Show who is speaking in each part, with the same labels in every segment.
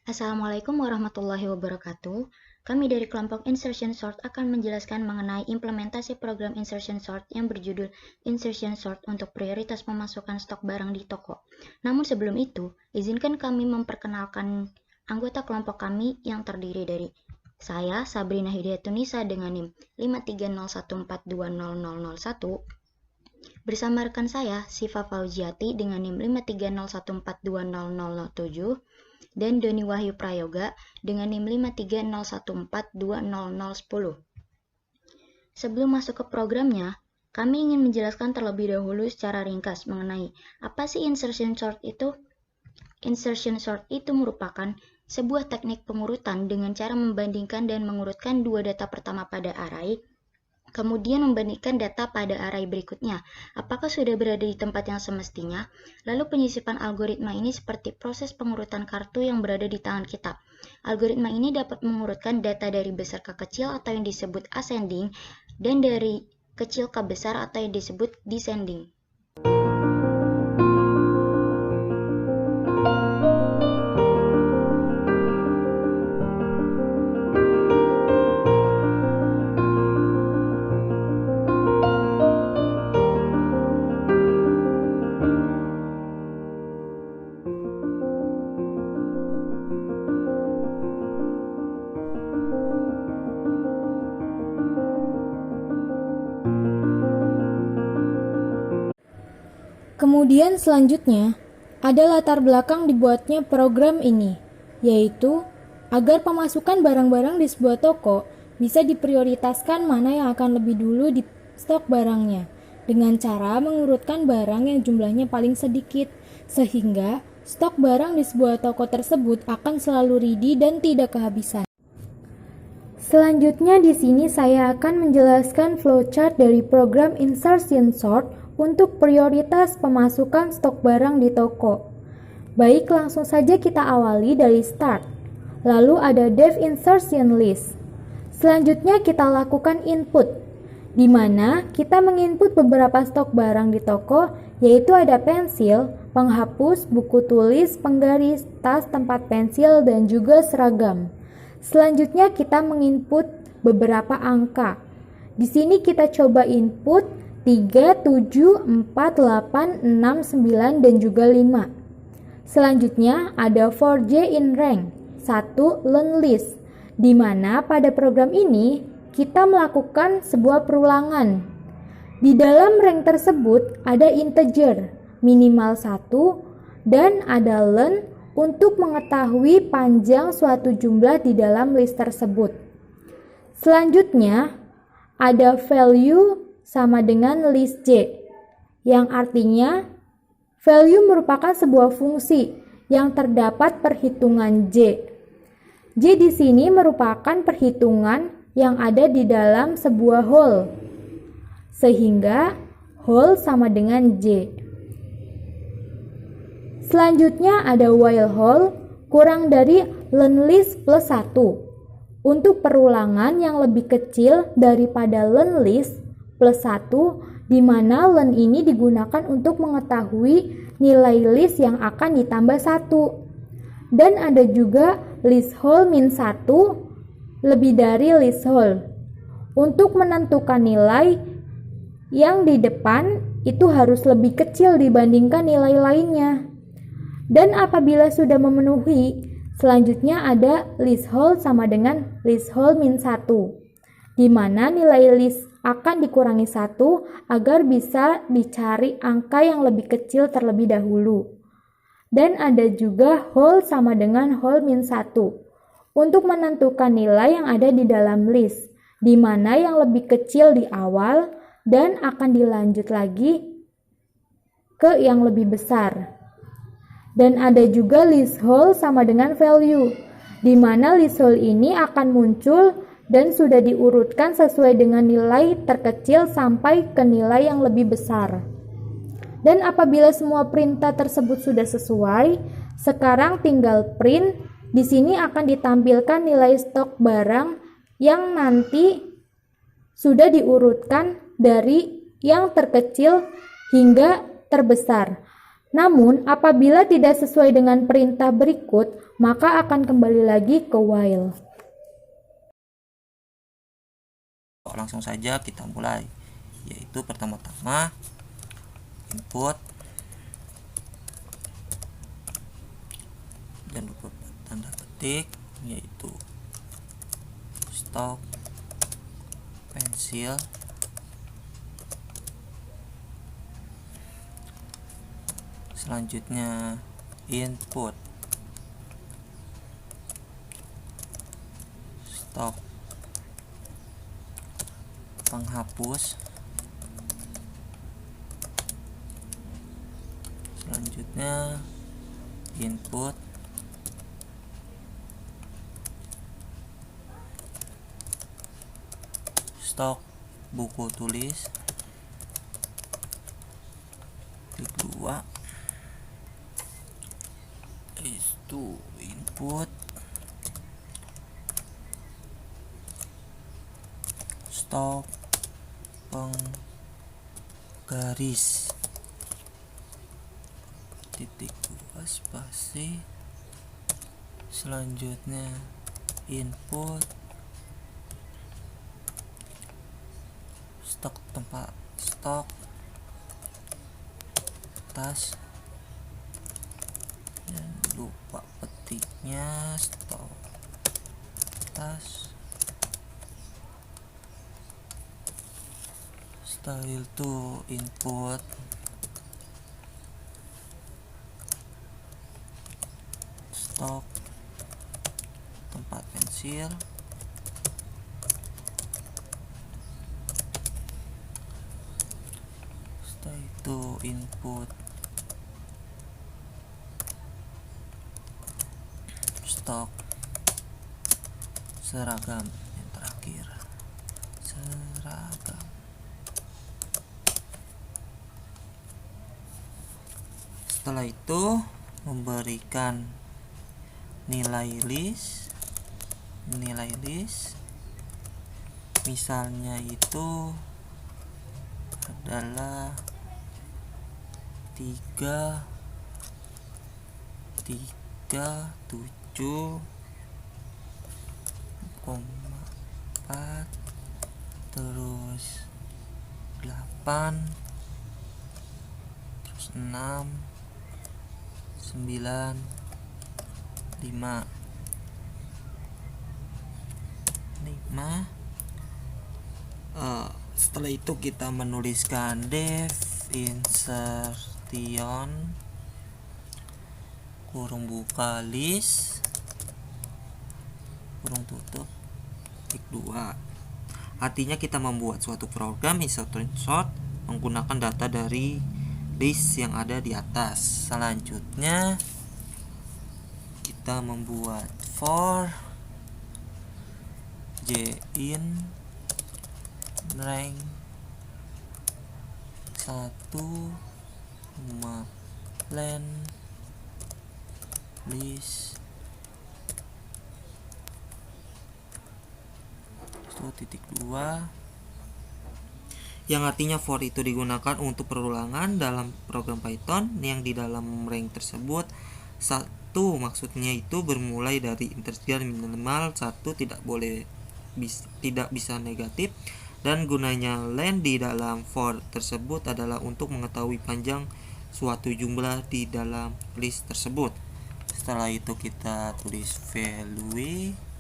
Speaker 1: Assalamualaikum warahmatullahi wabarakatuh. Kami dari kelompok Insertion Sort akan menjelaskan mengenai implementasi program Insertion Sort yang berjudul Insertion Sort untuk prioritas pemasukan stok barang di toko. Namun sebelum itu, izinkan kami memperkenalkan anggota kelompok kami yang terdiri dari saya, Sabrina Hidayatunisa dengan NIM 53014200001, bersama rekan saya, Siva Fauziati dengan NIM 530142007, dan Doni Wahyu Prayoga dengan NIM 53014200010. Sebelum masuk ke programnya, kami ingin menjelaskan terlebih dahulu secara ringkas mengenai apa sih insertion sort itu. Insertion sort itu merupakan sebuah teknik pengurutan dengan cara membandingkan dan mengurutkan dua data pertama pada array, kemudian membandingkan data pada array berikutnya, apakah sudah berada di tempat yang semestinya. Lalu penyisipan algoritma ini seperti proses pengurutan kartu yang berada di tangan kita. Algoritma ini dapat mengurutkan data dari besar ke kecil atau yang disebut ascending, dan dari kecil ke besar atau yang disebut descending.
Speaker 2: Kemudian selanjutnya, ada latar belakang dibuatnya program ini, yaitu agar pemasukan barang-barang di sebuah toko bisa diprioritaskan mana yang akan lebih dulu di stok barangnya, dengan cara mengurutkan barang yang jumlahnya paling sedikit, sehingga stok barang di sebuah toko tersebut akan selalu ready dan tidak kehabisan. Selanjutnya di sini saya akan menjelaskan flowchart dari program Insertion Sort untuk prioritas pemasukan stok barang di toko. Baik, langsung saja kita awali dari start. Lalu ada Dev Insertion List. Selanjutnya kita lakukan input, di mana kita menginput beberapa stok barang di toko, yaitu ada pensil, penghapus, buku tulis, penggaris, tas, tempat pensil, dan juga seragam. Selanjutnya kita menginput beberapa angka. Di sini kita coba input 3, 7, 4, 8, 6, 9, dan juga 5. Selanjutnya ada for J in rank, 1 learn list, di mana pada program ini kita melakukan sebuah perulangan. Di dalam rank tersebut ada integer, minimal 1, dan ada learn untuk mengetahui panjang suatu jumlah di dalam list tersebut. Selanjutnya ada value sama dengan list J, yang artinya value merupakan sebuah fungsi yang terdapat perhitungan J. J di sini merupakan perhitungan yang ada di dalam sebuah whole, sehingga whole sama dengan J. Selanjutnya ada while whole kurang dari learn list plus 1, untuk perulangan yang lebih kecil daripada learn list plus 1, di mana learn ini digunakan untuk mengetahui nilai list yang akan ditambah 1. Dan ada juga list whole min 1 lebih dari list whole, untuk menentukan nilai yang di depan itu harus lebih kecil dibandingkan nilai lainnya. Dan apabila sudah memenuhi, selanjutnya ada list whole sama dengan list whole min 1, di mana nilai list akan dikurangi 1 agar bisa dicari angka yang lebih kecil terlebih dahulu. Dan ada juga whole sama dengan whole min 1 untuk menentukan nilai yang ada di dalam list, di mana yang lebih kecil di awal dan akan dilanjut lagi ke yang lebih besar. Dan ada juga list whole sama dengan value, di mana list whole ini akan muncul dan sudah diurutkan sesuai dengan nilai terkecil sampai ke nilai yang lebih besar. Dan apabila semua perintah tersebut sudah sesuai, sekarang tinggal print. Di sini akan ditampilkan nilai stok barang yang nanti sudah diurutkan dari yang terkecil hingga terbesar. Namun, apabila tidak sesuai dengan perintah berikut, maka akan kembali lagi ke while.
Speaker 3: Langsung saja kita mulai, yaitu pertama-tama input dan beberapa tanda petik, yaitu stok pensil, selanjutnya input stok penghapus, selanjutnya input stok buku tulis, klik 2, itu input stok penggaris, titik 2 spasi, selanjutnya input stok tempat stok tas, dan lupa petiknya, stok tas, style to input stok tempat pensil, style to input stok seragam, yang terakhir seragam. Setelah itu memberikan nilai list, misalnya itu adalah 3,4 terus 8 terus 6 9 5. Setelah itu kita menuliskan def insertion kurung buka list kurung tutup tik 2. Artinya kita membuat suatu program insertion sort menggunakan data dari list yang ada di atas. Selanjutnya kita membuat for j in rank 1 len list titik 2, yang artinya for itu digunakan untuk perulangan dalam program Python yang di dalam rank tersebut. 1 maksudnya itu bermulai dari integer minimal 1, tidak bisa negatif, dan gunanya len di dalam for tersebut adalah untuk mengetahui panjang suatu jumlah di dalam list tersebut. Setelah itu kita tulis value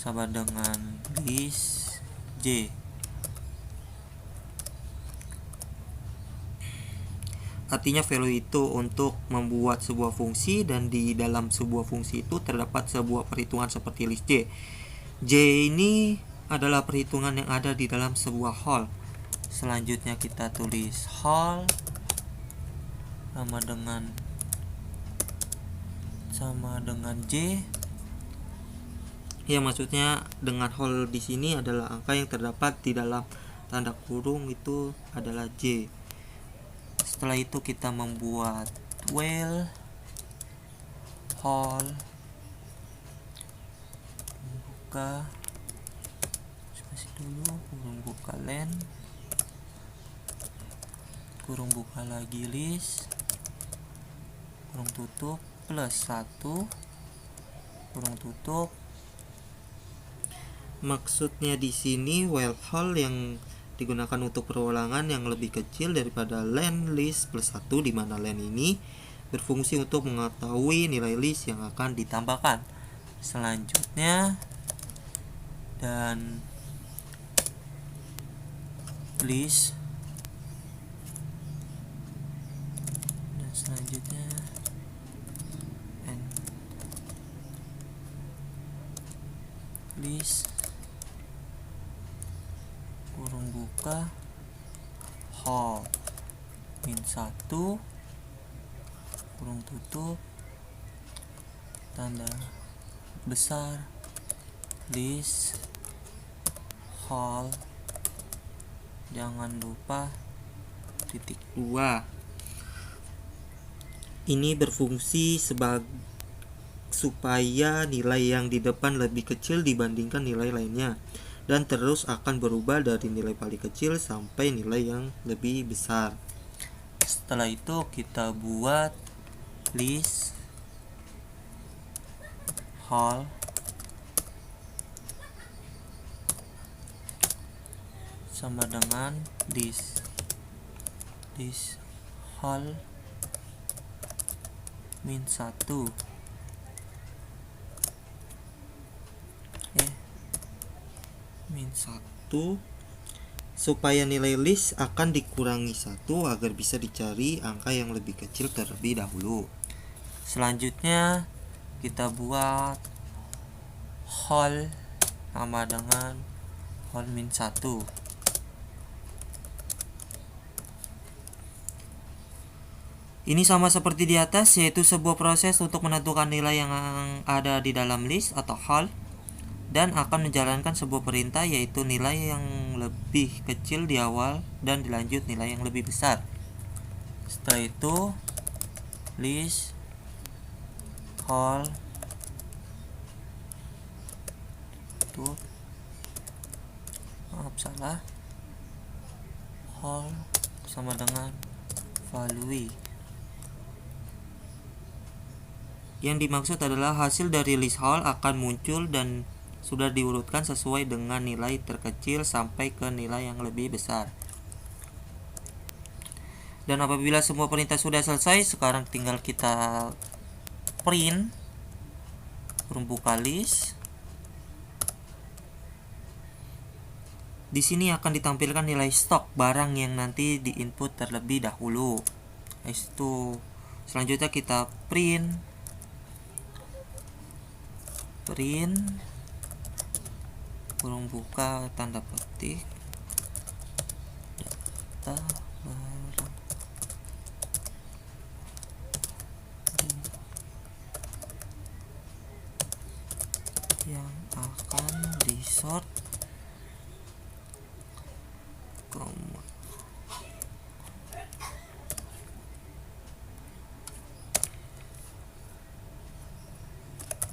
Speaker 3: sama dengan list j. Artinya value itu untuk membuat sebuah fungsi, dan di dalam sebuah fungsi itu terdapat sebuah perhitungan seperti list j. J ini adalah perhitungan yang ada di dalam sebuah hol. Selanjutnya kita tulis hol sama dengan j. Ya, maksudnya dengan hol di sini adalah angka yang terdapat di dalam tanda kurung itu adalah j. Setelah itu kita membuat while hol buka spasi dulu, kurung buka len, kurung buka lagi list, kurung tutup plus 1 kurung tutup. Maksudnya di sini while hold yang digunakan untuk perulangan yang lebih kecil daripada len list plus 1, di mana len ini berfungsi untuk mengetahui nilai list yang akan ditambahkan selanjutnya. Dan list dan selanjutnya and list kurung buka hold min 1 kurung tutup tanda besar list hold jangan lupa titik 2. Ini berfungsi supaya nilai yang di depan lebih kecil dibandingkan nilai lainnya, dan terus akan berubah dari nilai paling kecil sampai nilai yang lebih besar. Setelah itu kita buat list hold sama dengan list hold min 1 min 1 supaya nilai list akan dikurangi 1 agar bisa dicari angka yang lebih kecil terlebih dahulu. Selanjutnya kita buat hold sama dengan hold min 1. Ini sama seperti di atas, yaitu sebuah proses untuk menentukan nilai yang ada di dalam list atau hold dan akan menjalankan sebuah perintah, yaitu nilai yang lebih kecil di awal dan dilanjut nilai yang lebih besar. Setelah itu list hold tuh hold sama dengan value. Yang dimaksud adalah hasil dari list hold akan muncul dan sudah diurutkan sesuai dengan nilai terkecil sampai ke nilai yang lebih besar. Dan apabila semua perintah sudah selesai, sekarang tinggal kita print kurung buka list. Di sini akan ditampilkan nilai stok barang yang nanti diinput terlebih dahulu. Itu selanjutnya kita print kurung buka tanda petik data barang yang akan disort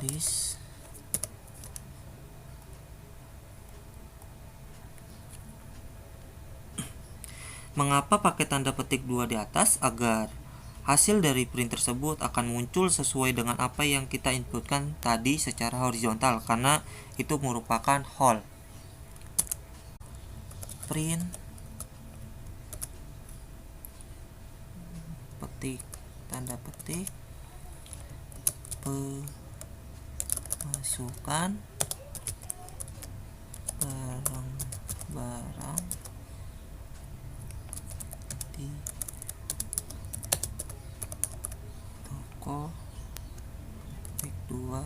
Speaker 3: list Mengapa pakai tanda petik 2 di atas? Agar hasil dari print tersebut akan muncul sesuai dengan apa yang kita inputkan tadi secara horizontal, karena itu merupakan hold. Print petik tanda petik pemasukan barang-barang di toko petik 2.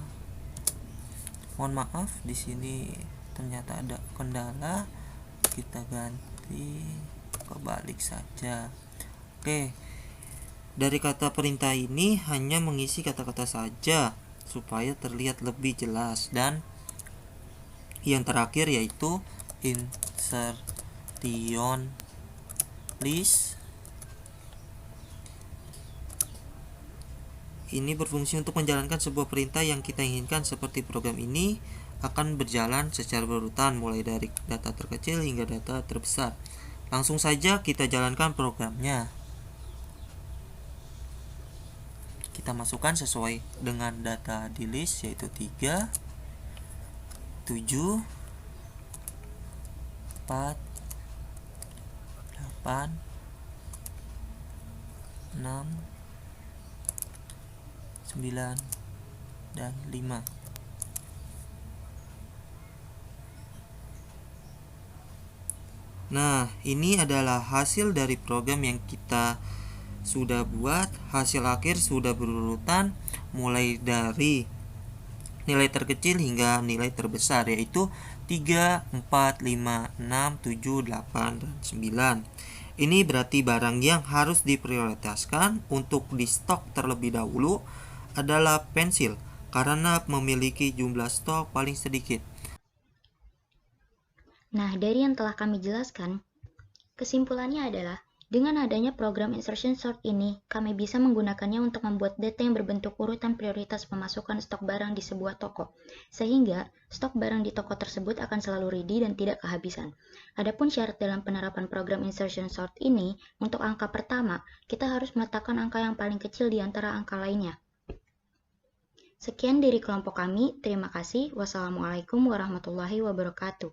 Speaker 3: Mohon maaf, di sini ternyata ada kendala, kita ganti kebalik saja. Oke, dari kata perintah ini hanya mengisi kata-kata saja supaya terlihat lebih jelas. Dan yang terakhir yaitu insertion list. Ini berfungsi untuk menjalankan sebuah perintah yang kita inginkan, seperti program ini akan berjalan secara berurutan mulai dari data terkecil hingga data terbesar. Langsung saja kita jalankan programnya. kita masukkan sesuai dengan data di list, yaitu 3, 7, 4, 8, 6, 9, dan 5. Nah, ini adalah hasil dari program yang kita sudah buat. Hasil akhir sudah berurutan mulai dari nilai terkecil hingga nilai terbesar, yaitu 3, 4, 5, 6, 7, 8, dan 9. Ini berarti barang yang harus diprioritaskan untuk di stok terlebih dahulu adalah pensil, karena memiliki jumlah stok paling sedikit.
Speaker 1: Nah, dari yang telah kami jelaskan, kesimpulannya adalah dengan adanya program insertion sort ini, kami bisa menggunakannya untuk membuat data yang berbentuk urutan prioritas pemasukan stok barang di sebuah toko, sehingga stok barang di toko tersebut akan selalu ready dan tidak kehabisan. Adapun syarat dalam penerapan program insertion sort ini, untuk angka pertama, kita harus meletakkan angka yang paling kecil di antara angka lainnya. Sekian dari kelompok kami, terima kasih. Wassalamualaikum warahmatullahi wabarakatuh.